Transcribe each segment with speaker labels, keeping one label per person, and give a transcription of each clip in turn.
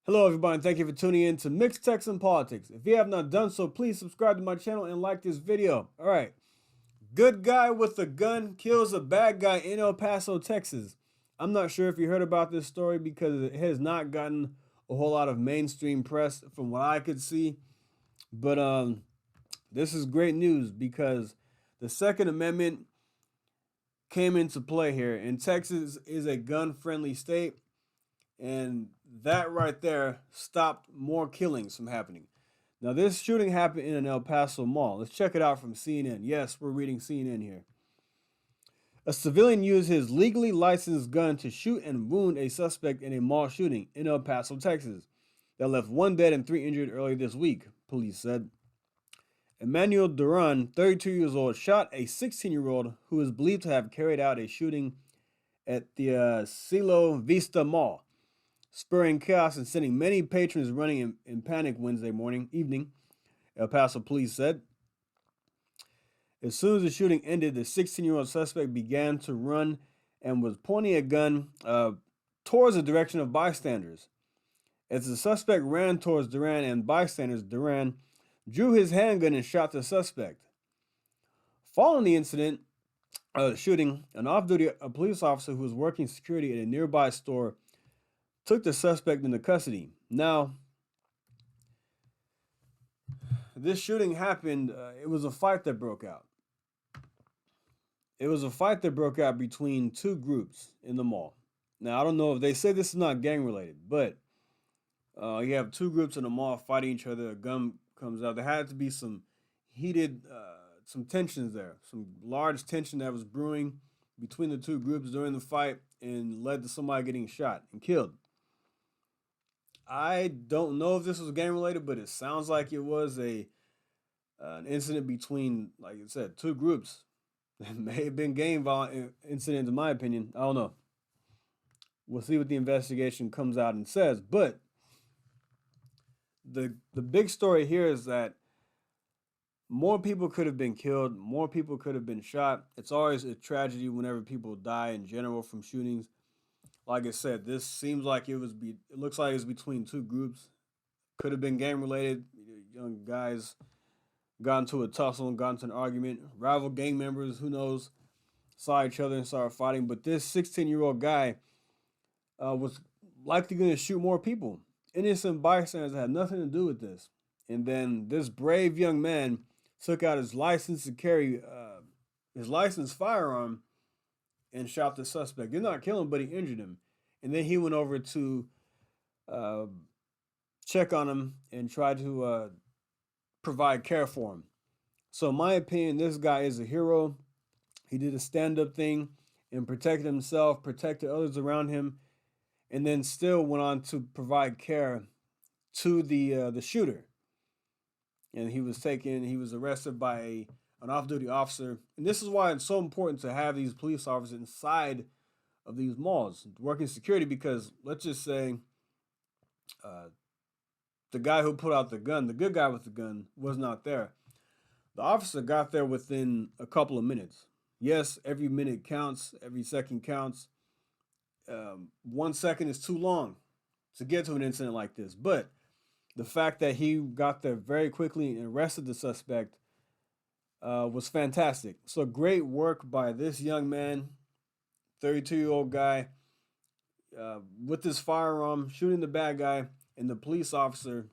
Speaker 1: Hello, everybody, and thank you for tuning in to Mixed Texan Politics. If you have not done so, please subscribe to my channel and like this video. All right. Good guy with a gun kills a bad guy in El Paso, Texas. I'm not sure if you heard about this story because it has not gotten a whole lot of mainstream press from what I could see. But this is great news because the Second Amendment came into play here. And Texas is a gun-friendly state. And that right there stopped more killings from happening. Now, this shooting happened in an El Paso mall. Let's check it out from CNN. Yes, we're reading CNN here. A civilian used his legally licensed gun to shoot and wound a suspect in a mall shooting in El Paso, Texas, that left one dead and three injured earlier this week, police said. Emmanuel Duran, 32 years old, shot a 16-year-old who is believed to have carried out a shooting at the Cielo Vista Mall, spurring chaos and sending many patrons running in panic Wednesday evening, El Paso police said. As soon as the shooting ended, the 16-year-old suspect began to run and was pointing a gun towards the direction of bystanders. As the suspect ran towards Duran and bystanders, Duran drew his handgun and shot the suspect. Following the incident, shooting, an off-duty police officer who was working security at a nearby store took the suspect into custody. Now, this shooting happened, it was a fight that broke out. It was a fight that broke out between two groups in the mall. Now, I don't know if they say this is not gang related, but you have two groups in the mall fighting each other. A gun comes out. There had to be some heated, some tensions there, some large tension that was brewing between the two groups during the fight and led to somebody getting shot and killed. I don't know if this was gang related, but it sounds like it was an incident between, like I said, two groups. It may have been gang incident, in my opinion. I don't know. We'll see what the investigation comes out and says. But the big story here is that more people could have been killed. More people could have been shot. It's always a tragedy whenever people die in general from shootings. Like I said, this seems like it looks like it's between two groups. Could have been gang related. Young guys got into a tussle and got into an argument. Rival gang members, who knows, saw each other and started fighting. But this 16-year-old guy was likely going to shoot more people. Innocent bystanders had nothing to do with this. And then this brave young man took out his license to carry his licensed firearm and shot the suspect. Did not kill him, but he injured him. And then he went over to check on him and try to provide care for him. So in my opinion, this guy is a hero. He did a stand-up thing and protected himself, protected others around him, and then still went on to provide care to the shooter. And he was arrested by an off-duty officer. And this is why it's so important to have these police officers inside of these malls working security, because let's just say the guy who put out the gun, the good guy with the gun, was not there. The officer got there within a couple of minutes. Yes, every minute counts, every second counts. 1 second is too long to get to an incident like this. But the fact that he got there very quickly and arrested the suspect was fantastic. So great work by this young man, 32-year-old guy, with his firearm, shooting the bad guy, and the police officer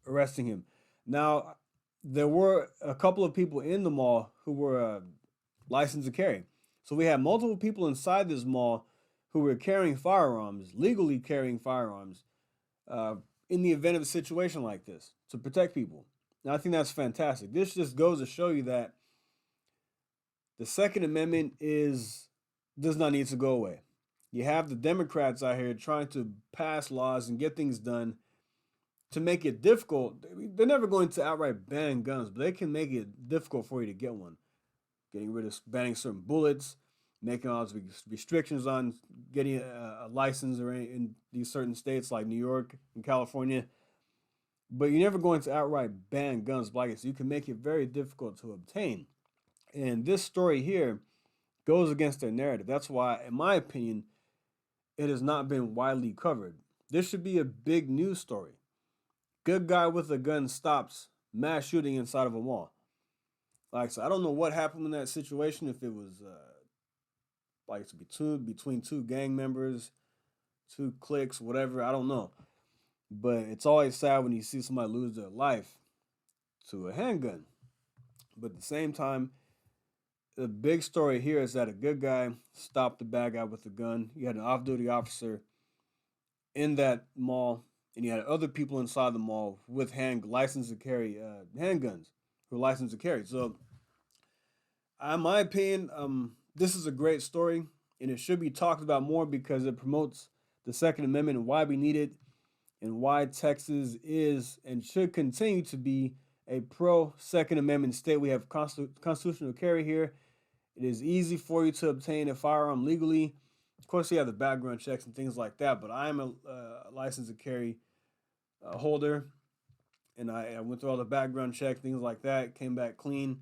Speaker 1: arresting him. Now, there were a couple of people in the mall who were licensed to carry. So we had multiple people inside this mall who were carrying firearms, legally carrying firearms, in the event of a situation like this to protect people. And I think that's fantastic. This just goes to show you that the Second Amendment does not need to go away. You have the Democrats out here trying to pass laws and get things done to make it difficult. They're never going to outright ban guns, but they can make it difficult for you to get one. Getting rid of banning certain bullets, making all these restrictions on getting a license or in these certain states like New York and California. But you're never going to outright ban guns like it, so you can make it very difficult to obtain. And this story here goes against their narrative. That's why, in my opinion, it has not been widely covered. This should be a big news story. Good guy with a gun stops mass shooting inside of a mall. Like, so I don't know what happened in that situation. If it was like to be between two gang members, two cliques, whatever. I don't know. But it's always sad when you see somebody lose their life to a handgun. But at the same time, the big story here is that a good guy stopped the bad guy with a gun. You had an off-duty officer in that mall, and you had other people inside the mall with license to carry handguns who are licensed to carry. So, in my opinion, this is a great story, and it should be talked about more because it promotes the Second Amendment and why we need it, and why Texas is and should continue to be a pro Second Amendment state. We have constitutional carry here. It is easy for you to obtain a firearm legally. Of course, you have the background checks and things like that, but I'm a license to carry holder, and I went through all the background check, things like that, came back clean.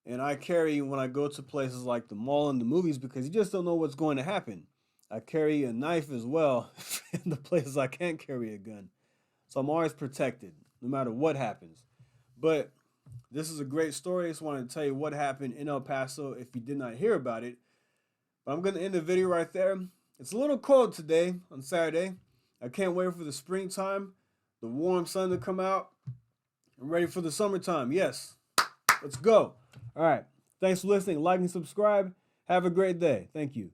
Speaker 1: And I carry when I go to places like the mall and the movies because you just don't know what's going to happen. I carry a knife as well in the places I can't carry a gun. So I'm always protected no matter what happens. But this is a great story. I just wanted to tell you what happened in El Paso if you did not hear about it. But I'm going to end the video right there. It's a little cold today on Saturday. I can't wait for the springtime, the warm sun to come out. I'm ready for the summertime. Yes, let's go. All right. Thanks for listening. Like and subscribe. Have a great day. Thank you.